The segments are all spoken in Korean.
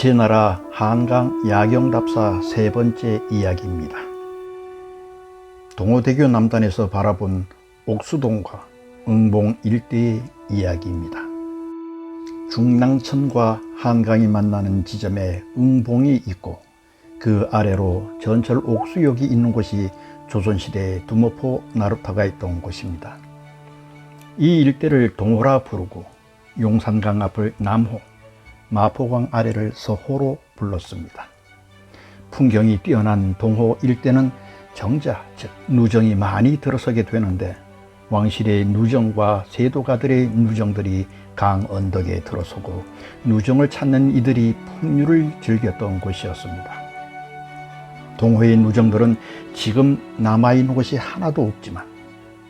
제나라 한강 야경답사 세 번째 이야기입니다. 동호대교 남단에서 바라본 옥수동과 응봉 일대의 이야기입니다. 중랑천과 한강이 만나는 지점에 응봉이 있고 그 아래로 전철 옥수역이 있는 곳이 조선시대 두모포 나루터가 있던 곳입니다. 이 일대를 동호라 부르고 용산강 앞을 남호, 마포강 아래를 서호로 불렀습니다. 풍경이 뛰어난 동호 일대는 정자, 즉 누정이 많이 들어서게 되는데 왕실의 누정과 세도가들의 누정들이 강 언덕에 들어서고 누정을 찾는 이들이 풍류를 즐겼던 곳이었습니다. 동호의 누정들은 지금 남아있는 곳이 하나도 없지만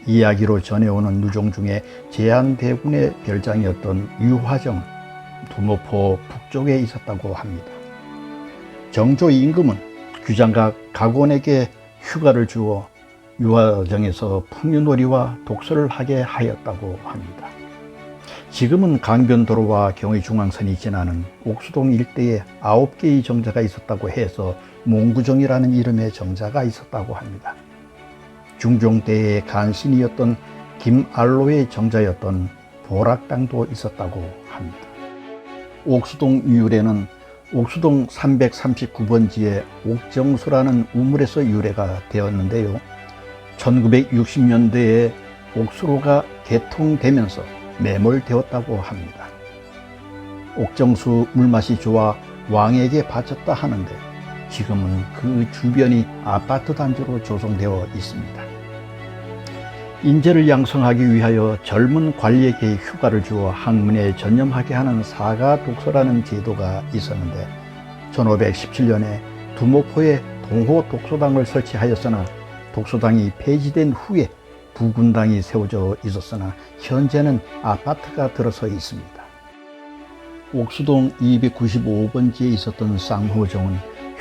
이야기로 전해오는 누정 중에 제한대군의 별장이었던 유화정, 두모포 북쪽에 있었다고 합니다. 정조 임금은 규장각 각원에게 휴가를 주어 유화정에서 풍류놀이와 독서를 하게 하였다고 합니다. 지금은 강변도로와 경의중앙선이 지나는 옥수동 일대에 9개의 정자가 있었다고 해서 몽구정이라는 이름의 정자가 있었다고 합니다. 중종 때의 간신이었던 김알로의 정자였던 보락당도 있었다고 합니다. 옥수동 유래는 옥수동 339번지의 옥정수라는 우물에서 유래가 되었는데요. 1960년대에 옥수로가 개통되면서 매몰되었다고 합니다. 옥정수 물맛이 좋아 왕에게 바쳤다 하는데 지금은 그 주변이 아파트 단지로 조성되어 있습니다. 인재를 양성하기 위하여 젊은 관리에게 휴가를 주어 학문에 전념하게 하는 사가 독서라는 제도가 있었는데 1517년에 두모포에 동호 독서당을 설치하였으나 독서당이 폐지된 후에 부군당이 세워져 있었으나 현재는 아파트가 들어서 있습니다. 옥수동 295번지에 있었던 쌍호정은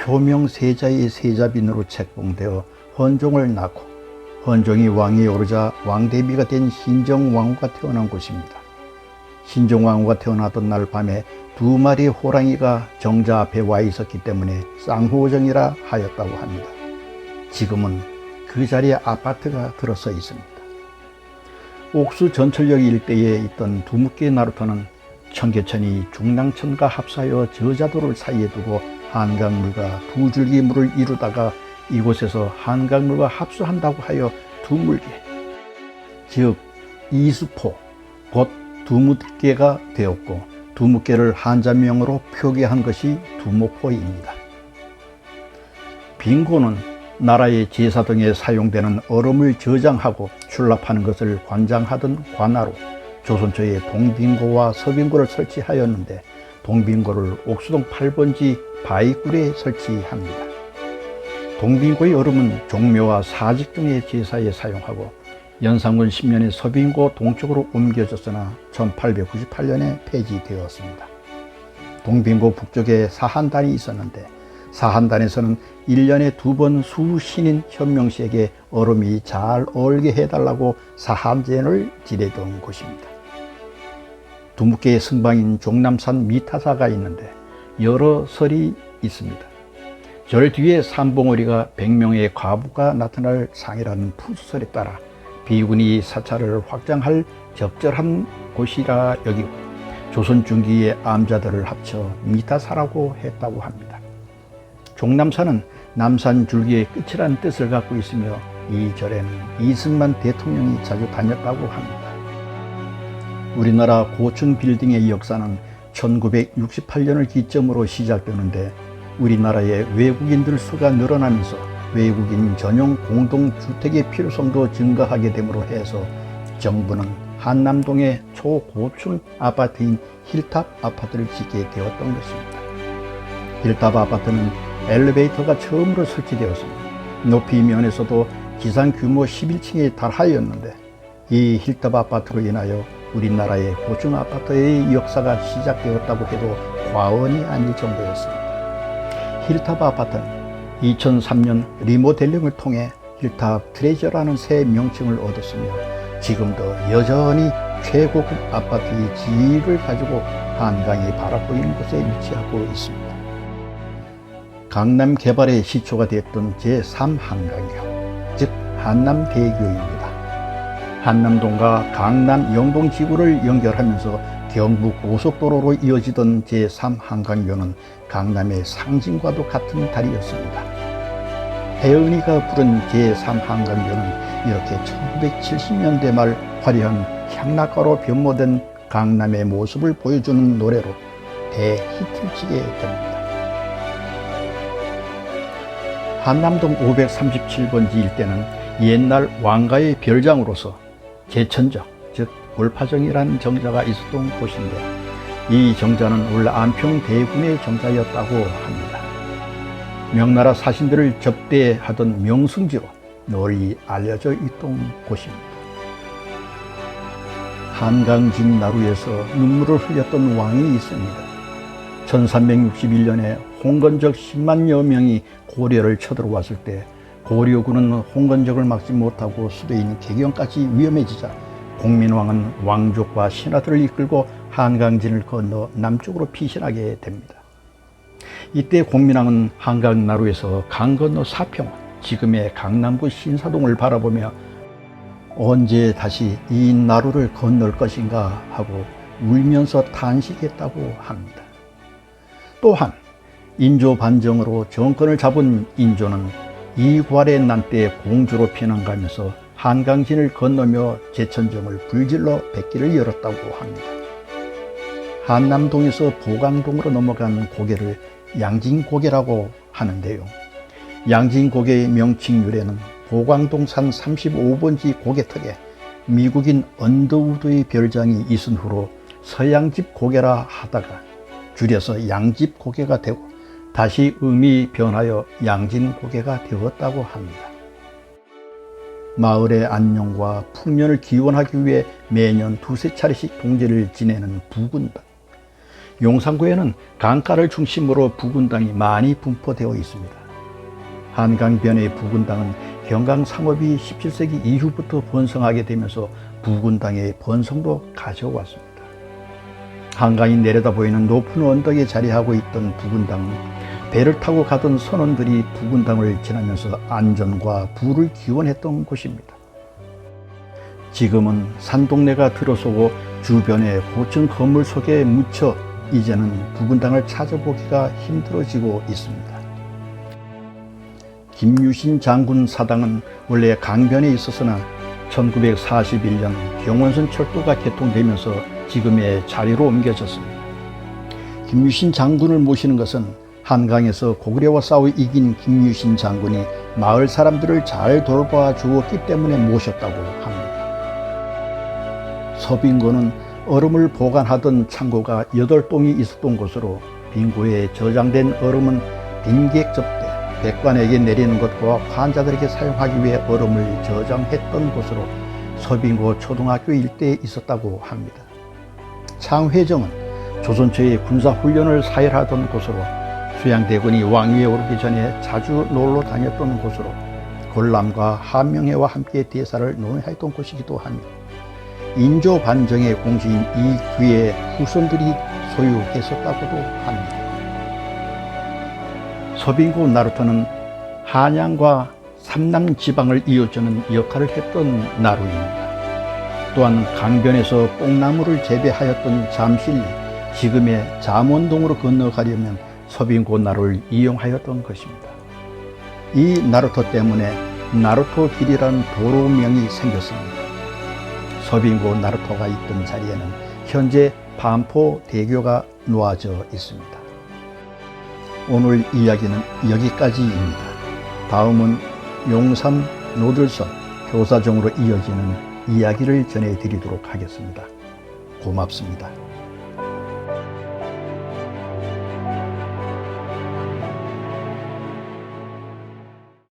효명세자의 세자빈으로 책봉되어 헌종을 낳고 헌종이 왕이 오르자 왕대비가 된 신정왕후가 태어난 곳입니다. 신정왕후가 태어나던 날 밤에 2마리의 호랑이가 정자 앞에 와 있었기 때문에 쌍호정이라 하였다고 합니다. 지금은 그 자리에 아파트가 들어서 있습니다. 옥수 전철역 일대에 있던 두묵계 나루터는 청계천이 중랑천과 합사하여 저자도를 사이에 두고 한강물과 두 줄기 물을 이루다가 이곳에서 한강물과 합수한다고 하여 두물계, 즉 이수포, 곧 두묵계가 되었고 두묵계를 한자명으로 표기한 것이 두모포입니다. 빙고는 나라의 제사 등에 사용되는 얼음을 저장하고 출납하는 것을 관장하던 관하로 조선 초에 동빙고와 서빙고를 설치하였는데 동빙고를 옥수동 8번지 바위굴에 설치합니다. 동빙고의 얼음은 종묘와 사직 등의 제사에 사용하고 연산군 10년에 서빙고 동쪽으로 옮겨졌으나 1898년에 폐지되었습니다. 동빙고 북쪽에 사한단이 있었는데 사한단에서는 1년에 2번 수신인 현명씨에게 얼음이 잘 얼게 해달라고 사한제를 지내던 곳입니다. 두묵계의 승방인 종남산 미타사가 있는데 여러 설이 있습니다. 절 뒤에 삼봉오리가 100명의 과부가 나타날 상이라는 푸설에 따라 비군이 사찰을 확장할 적절한 곳이라 여기고 조선 중기의 암자들을 합쳐 미타사라고 했다고 합니다. 종남산은 남산 줄기의 끝이라는 뜻을 갖고 있으며 이 절에는 이승만 대통령이 자주 다녔다고 합니다. 우리나라 고층 빌딩의 역사는 1968년을 기점으로 시작되는데 우리나라의 외국인들 수가 늘어나면서 외국인 전용 공동주택의 필요성도 증가하게 됨으로 해서 정부는 한남동의 초고층 아파트인 힐탑 아파트를 짓게 되었던 것입니다. 힐탑 아파트는 엘리베이터가 처음으로 설치되었습니다. 높이 면에서도 지상 규모 11층에 달하였는데 이 힐탑 아파트로 인하여 우리나라의 고층 아파트의 역사가 시작되었다고 해도 과언이 아닐 정도였습니다. 힐탑 아파트는 2003년 리모델링을 통해 힐탑 트레저라는 새 명칭을 얻었으며 지금도 여전히 최고급 아파트의 지위를 가지고 한강이 바라보이는 곳에 위치하고 있습니다. 강남 개발의 시초가 되었던 제3한강교, 즉 한남대교입니다. 한남동과 강남 영동지구를 연결하면서 경부 고속도로로 이어지던 제3한강교는 강남의 상징과도 같은 다리였습니다. 혜은이가 부른 제3한강교는 이렇게 1970년대 말 화려한 향락가로 변모된 강남의 모습을 보여주는 노래로 대히트를 치게 됩니다. 한남동 537번지 일대는 옛날 왕가의 별장으로서 제천정, 즉 골파정이라는 정자가 있었던 곳인데, 이 정자는 원래 안평대군의 정자였다고 합니다. 명나라 사신들을 접대하던 명승지로 널리 알려져 있던 곳입니다. 한강진 나루에서 눈물을 흘렸던 왕이 있습니다. 1361년에 홍건적 10만여 명이 고려를 쳐들어왔을 때 고려군은 홍건적을 막지 못하고 수도인 개경까지 위험해지자 공민왕은 왕족과 신하들을 이끌고 한강진을 건너 남쪽으로 피신하게 됩니다. 이때 공민왕은 한강 나루에서 강 건너 사평, 지금의 강남구 신사동을 바라보며 언제 다시 이 나루를 건널 것인가 하고 울면서 탄식했다고 합니다. 또한 인조 반정으로 정권을 잡은 인조는 이괄의 난때 공주로 피난가면서 한강진을 건너며 제천정을 불질러 백기를 열었다고 합니다. 한남동에서 보강동으로 넘어간 고개를 양진고개라고 하는데요. 양진고개의 명칭 유래는 보광동산 35번지 고개턱에 미국인 언더우드의 별장이 있은 후로 서양집 고개라 하다가 줄여서 양집 고개가 되고 다시 음이 변하여 양진고개가 되었다고 합니다. 마을의 안녕과 풍년을 기원하기 위해 매년 두세 차례씩 동제를 지내는 부군당. 용산구에는 강가를 중심으로 부군당이 많이 분포되어 있습니다. 한강변의 부군당은 경강상업이 17세기 이후부터 번성하게 되면서 부군당의 번성도 가져왔습니다. 한강이 내려다 보이는 높은 언덕에 자리하고 있던 부군당은 배를 타고 가던 선원들이 부군당을 지나면서 안전과 부를 기원했던 곳입니다. 지금은 산동네가 들어서고 주변의 고층 건물 속에 묻혀 이제는 부군당을 찾아보기가 힘들어지고 있습니다. 김유신 장군 사당은 원래 강변에 있었으나 1941년 경원선 철도가 개통되면서 지금의 자리로 옮겨졌습니다. 김유신 장군을 모시는 것은 한강에서 고구려와 싸워 이긴 김유신 장군이 마을 사람들을 잘 돌봐 주었기 때문에 모셨다고 합니다. 서빙고는 얼음을 보관하던 창고가 8동이 있었던 곳으로 빙고에 저장된 얼음은 빈객 접대, 백관에게 내리는 것과 환자들에게 사용하기 위해 얼음을 저장했던 곳으로 서빙고 초등학교 일대에 있었다고 합니다. 창회정은 조선초의 군사훈련을 사열하던 곳으로 수양대군이 왕위에 오르기 전에 자주 놀러 다녔던 곳으로 골람과 한명회와 함께 대사를 논의했던 곳이기도 합니다. 인조 반정의 공주인 이귀의 후손들이 소유했었다고도 합니다. 서빙고 나루터는 한양과 삼남 지방을 이어주는 역할을 했던 나루입니다. 또한 강변에서 뽕나무를 재배하였던 잠실리, 지금의 잠원동으로 건너가려면 서빙고 나루를 이용하였던 것입니다. 이 나루터 때문에 나루터 길이라는 도로명이 생겼습니다. 서빙고 나루터가 있던 자리에는 현재 반포대교가 놓아져 있습니다. 오늘 이야기는 여기까지입니다. 다음은 용산 노들선 교사정으로 이어지는 이야기를 전해드리도록 하겠습니다. 고맙습니다.